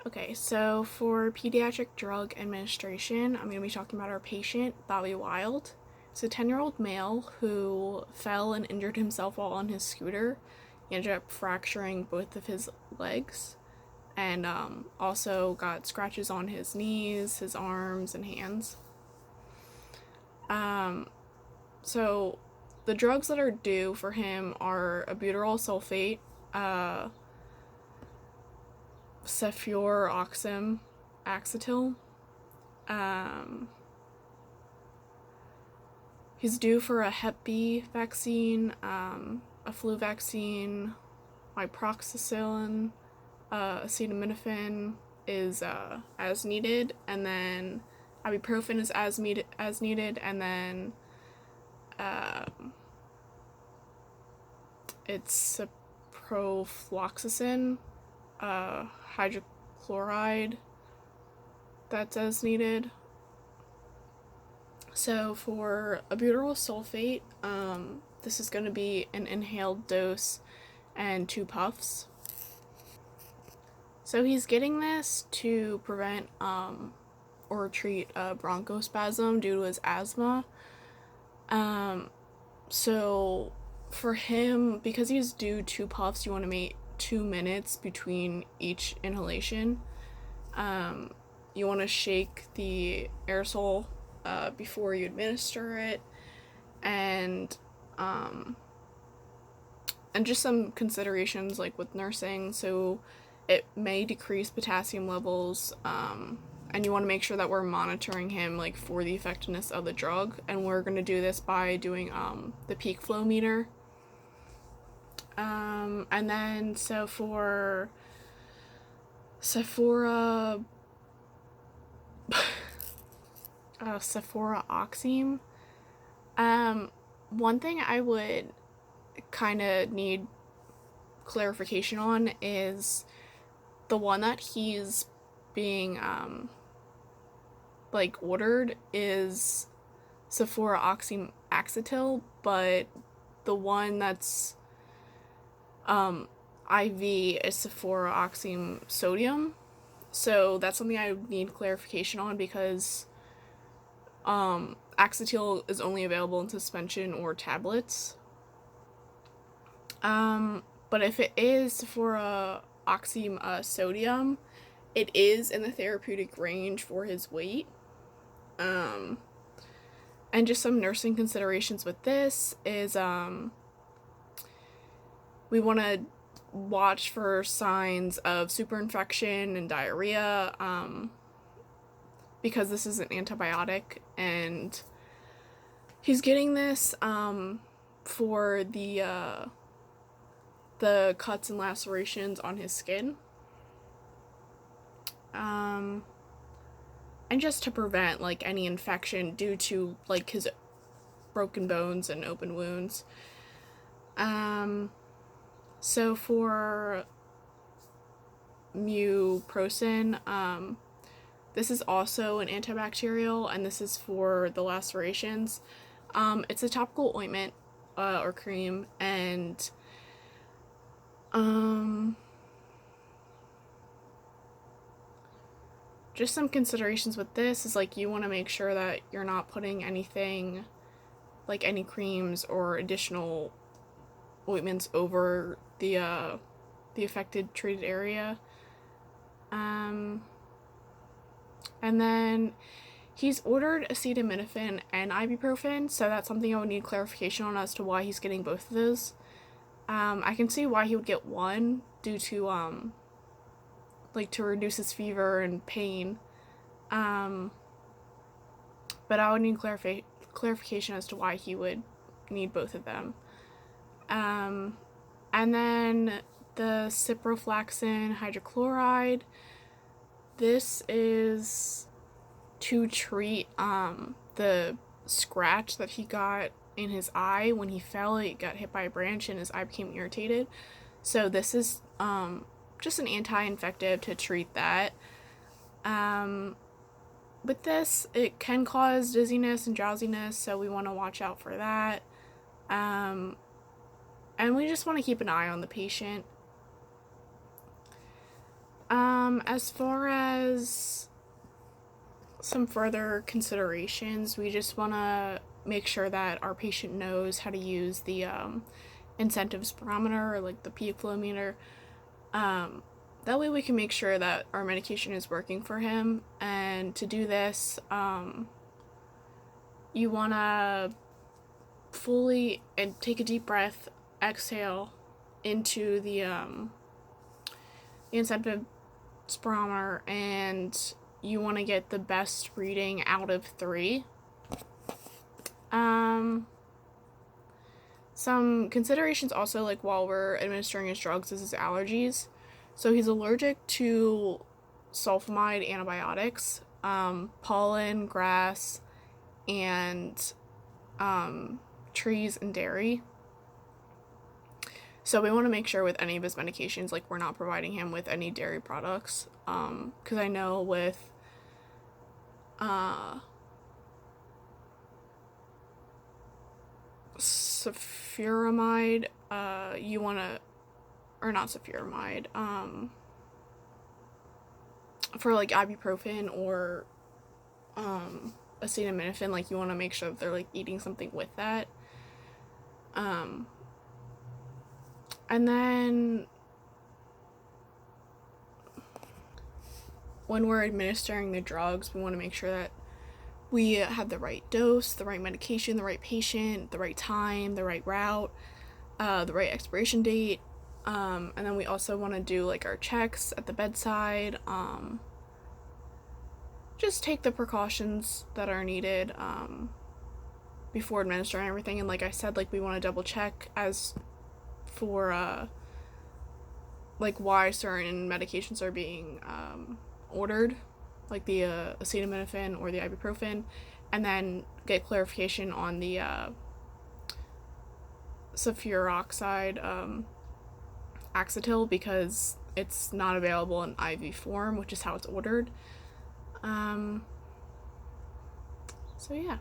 Okay, so for pediatric drug administration, I'm going to be talking about our patient, Bobby Wild. It's a 10-year-old male who fell and injured himself while on his scooter. He ended up fracturing both of his legs and also got scratches on his knees, his arms, and hands. So the drugs that are due for him are albuterol sulfate, uh, cefuroxime, acetyl. Um, he's due for a Hep B vaccine, a flu vaccine, iproxasilin, acetaminophen is as needed, and then ibuprofen is as needed, and then it's ciprofloxacin, hydrochloride that's as needed. So for albuterol sulfate, this is going to be an inhaled dose and 2 puffs. So he's getting this to prevent or treat bronchospasm due to his asthma. So for him, because he's due 2 puffs, you want to make 2 minutes between each inhalation. You want to shake the aerosol before you administer it, and just some considerations like with nursing. So it may decrease potassium levels, and you want to make sure that we're monitoring him like for the effectiveness of the drug, and we're going to do this by doing the peak flow meter. And then so for Sephora cefuroxime, one thing I would kind of need clarification on is the one that he's being ordered is cefuroxime acetyl, but the one that's IV is cefuroxime sodium. So that's something I need clarification on, because acetyl is only available in suspension or tablets. But if it is cefuroxime sodium, it is in the therapeutic range for his weight. And just some nursing considerations with this is we want to watch for signs of superinfection and diarrhea, because this is an antibiotic, and he's getting this for the cuts and lacerations on his skin, and just to prevent like any infection due to like his broken bones and open wounds. So for muprocin, this is also an antibacterial, and this is for the lacerations. It's a topical ointment or cream, and just some considerations with this is like you want to make sure that you're not putting anything like any creams or additional ointments over the affected treated area. And then he's ordered acetaminophen and ibuprofen, so that's something I would need clarification on as to why he's getting both of those. I can see why he would get one due to to reduce his fever and pain. But I would need clarification as to why he would need both of them. And then the ciprofloxacin hydrochloride. This is to treat the scratch that he got in his eye when he fell. He got hit by a branch and his eye became irritated. So this is just an anti-infective to treat that. With this, it can cause dizziness and drowsiness, so we want to watch out for that. And we just want to keep an eye on the patient. As far as some further considerations, we just want to make sure that our patient knows how to use the incentive spirometer, or like the peak flow meter. That way we can make sure that our medication is working for him. And to do this, you want to fully and take a deep breath, exhale into the incentive spirometer, and you want to get the best reading out of 3. Some considerations also, like while we're administering his drugs, is his allergies. So he's allergic to sulfonamide antibiotics, pollen, grass, and trees and dairy. So we want to make sure with any of his medications, like we're not providing him with any dairy products. Because I know with sulfuramide, you want to, or not sulfuramide, for like ibuprofen or acetaminophen, like you want to make sure that they're like eating something with that. And then when we're administering the drugs, we want to make sure that we have the right dose, the right medication, the right patient, the right time, the right route, the right expiration date. And then we also want to do like our checks at the bedside. Just take the precautions that are needed before administering everything. And like I said, like we want to double check as for like why certain medications are being ordered, like the acetaminophen or the ibuprofen, and then get clarification on the sulfuroxide Axetil, because it's not available in IV form, which is how it's ordered. So yeah.